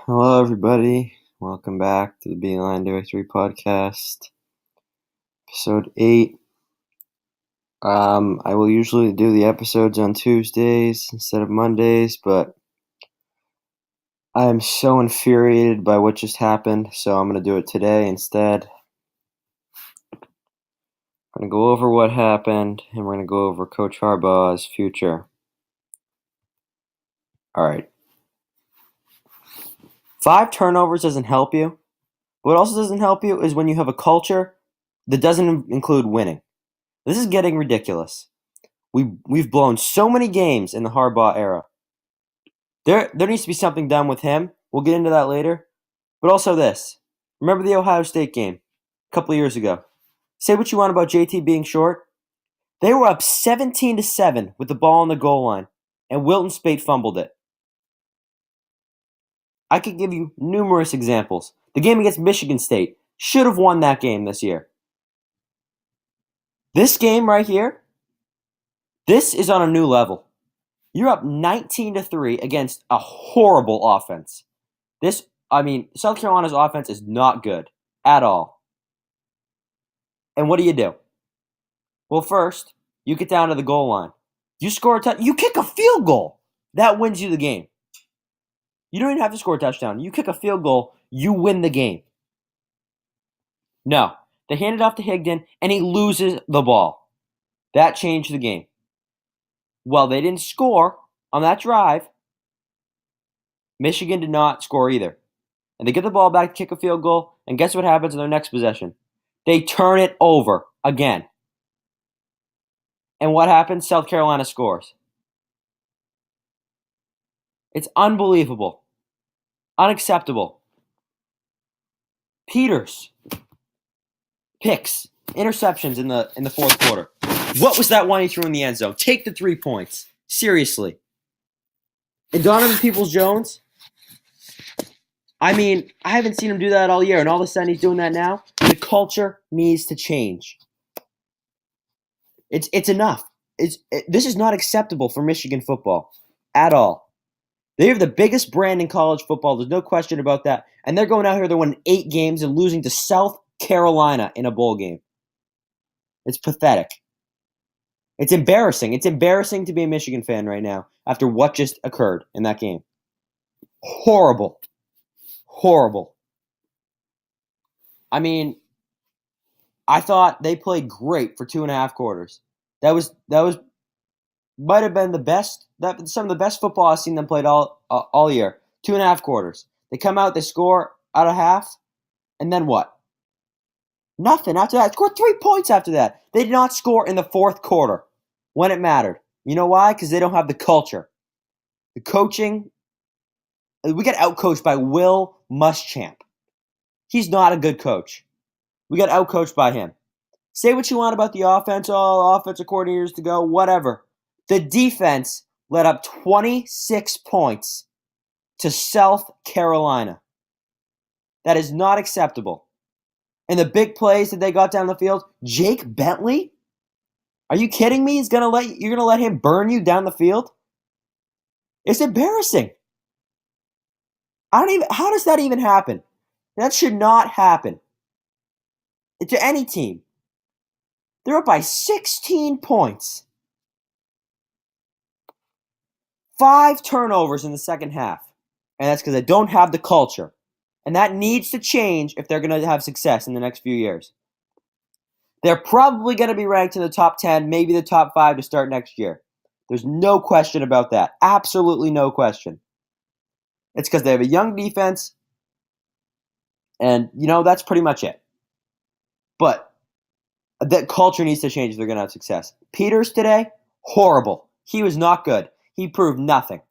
Hello, everybody. Welcome back to the Beilein Victory Podcast, episode 8. I will usually do the episodes on Tuesdays instead of Mondays, but I am so infuriated by what just happened, so I'm going to do it today instead. I'm going to go over what happened, and we're going to go over Coach Harbaugh's future. All right. 5 turnovers doesn't help you. What also doesn't help you is when you have a culture that doesn't include winning. This is getting ridiculous. We've blown so many games in the Harbaugh era. There needs to be something done with him. We'll get into that later. But also this. Remember the Ohio State game a couple of years ago? Say what you want about JT being short. They were up 17-7 with the ball on the goal line, and Wilton Speight fumbled it. I could give you numerous examples. The game against Michigan State should have won that game this year. This game right here, this is on a new level. You're up 19-3 against a horrible offense. South Carolina's offense is not good at all. And what do? Well, first, you get down to the goal line. You score you kick a field goal. That wins you the game. You don't even have to score a touchdown. You kick a field goal, you win the game. No, they hand it off to Higdon, and he loses the ball. That changed the game. Well, they didn't score on that drive. Michigan did not score either. And they get the ball back to kick a field goal, and guess what happens in their next possession? They turn it over again. And what happens? South Carolina scores. It's unbelievable. Unacceptable. Peters. Picks. Interceptions in the fourth quarter. What was that one he threw in the end zone? Take the 3 points. Seriously. And Donovan Peoples-Jones, I haven't seen him do that all year, and all of a sudden he's doing that now. The culture needs to change. It's enough. This is not acceptable for Michigan football at all. They have the biggest brand in college football. There's no question about that. And they're going out here, they're winning 8 games and losing to South Carolina in a bowl game. It's pathetic. It's embarrassing. It's embarrassing to be a Michigan fan right now after what just occurred in that game. Horrible. Horrible. I thought they played great for 2.5 quarters. That was might have been some of the best football I've seen them play all year. 2.5 quarters. They come out, they score out of half, and then what? Nothing after that. Scored 3 points after that. They did not score in the fourth quarter when it mattered. You know why? Because they don't have the culture. The coaching, we got outcoached by Will Muschamp. He's not a good coach. We got outcoached by him. Say what you want about the offense, all offensive coordinators to go, whatever. The defense led up 26 points to South Carolina. That is not acceptable. And the big plays that they got down the field, Jake Bentley? Are you kidding me? You're gonna let him burn you down the field? It's embarrassing. How does that even happen? That should not happen. To any team. They're up by 16 points. 5 turnovers in the second half. And that's because they don't have the culture. And that needs to change if they're going to have success in the next few years. They're probably going to be ranked in the top 10, maybe the top 5 to start next year. There's no question about that. Absolutely no question. It's because they have a young defense. And, that's pretty much it. But that culture needs to change if they're going to have success. Peters today, horrible. He was not good. He proved nothing.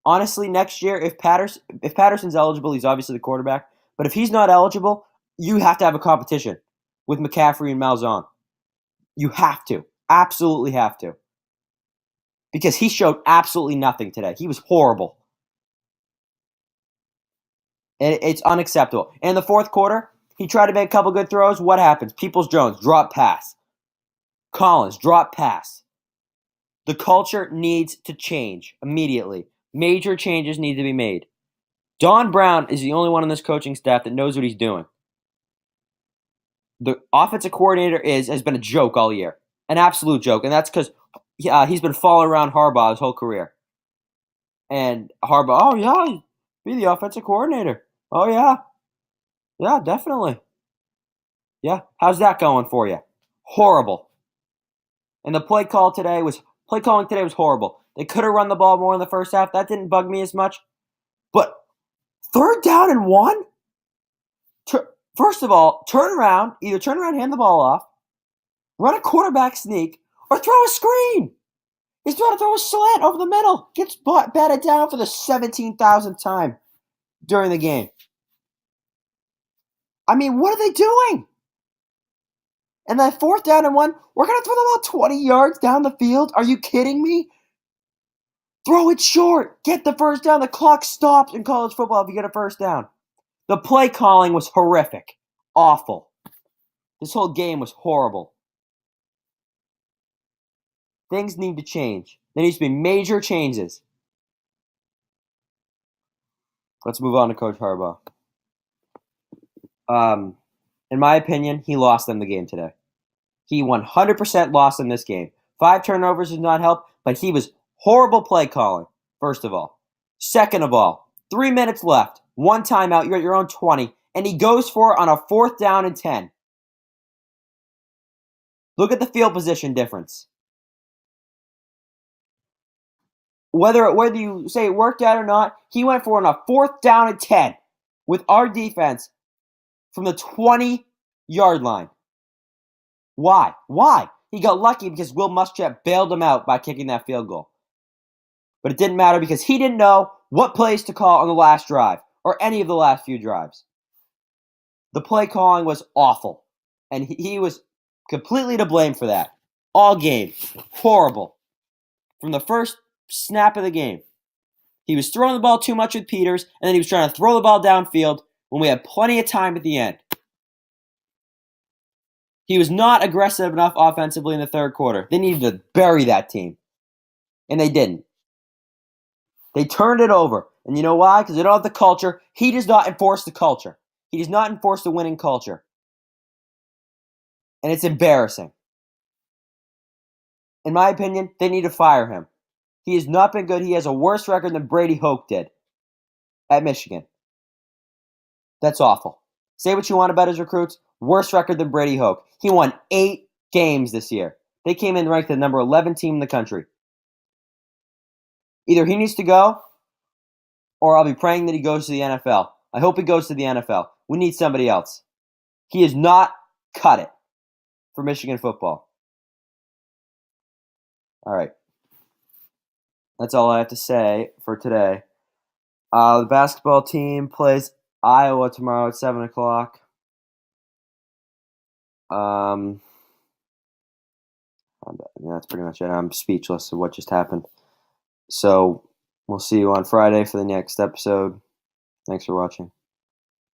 Honestly, next year, if Patterson's eligible, he's obviously the quarterback. But if he's not eligible, you have to have a competition with McCaffrey and Malzahn. You have to. Absolutely have to. Because he showed absolutely nothing today. He was horrible. And it's unacceptable. And in the fourth quarter, he tried to make a couple good throws. What happens? Peoples-Jones, drop pass. Collins, drop pass. The culture needs to change immediately. Major changes need to be made. Don Brown is the only one on this coaching staff that knows what he's doing. The offensive coordinator has been a joke all year, an absolute joke, and that's because he's been following around Harbaugh his whole career. And Harbaugh, oh yeah, be the offensive coordinator. Oh yeah, definitely. Yeah, how's that going for you? Horrible. And the play calling today was horrible. They could have run the ball more in the first half. That didn't bug me as much. But third down and one? First of all, either turn around, hand the ball off, run a quarterback sneak, or throw a screen. He's trying to throw a slant over the middle. Gets batted down for the 17,000th time during the game. I mean, what are they doing? And then fourth down and one, we're going to throw the ball 20 yards down the field? Are you kidding me? Throw it short. Get the first down. The clock stops in college football if you get a first down. The play calling was horrific. Awful. This whole game was horrible. Things need to change. There needs to be major changes. Let's move on to Coach Harbaugh. In my opinion, he lost them the game today. He 100% lost them this game. 5 turnovers did not help, but he was horrible play calling, first of all. Second of all, 3 minutes left, 1 timeout, you're at your own 20, and he goes for it on a 4th down and 10. Look at the field position difference. Whether you say it worked out or not, he went for it on a 4th down and 10 with our defense from the 20-yard line. Why? He got lucky because Will Muschamp bailed him out by kicking that field goal. But it didn't matter because he didn't know what plays to call on the last drive or any of the last few drives. The play calling was awful, and he was completely to blame for that. All game. Horrible. From the first snap of the game. He was throwing the ball too much with Peters, and then he was trying to throw the ball downfield when we had plenty of time at the end. He was not aggressive enough offensively in the third quarter. They needed to bury that team. And they didn't. They turned it over. And you know why? Because they don't have the culture. He does not enforce the culture. He does not enforce the winning culture. And it's embarrassing. In my opinion, they need to fire him. He has not been good. He has a worse record than Brady Hoke did at Michigan. That's awful. Say what you want about his recruits. Worse record than Brady Hoke. He won 8 games this year. They came in ranked the number 11 team in the country. Either he needs to go, or I'll be praying that he goes to the NFL. I hope he goes to the NFL. We need somebody else. He has not cut it for Michigan football. All right. That's all I have to say for today. The basketball team plays Iowa tomorrow at 7 o'clock. That's pretty much it. I'm speechless of what just happened. So we'll see you on Friday for the next episode. Thanks for watching.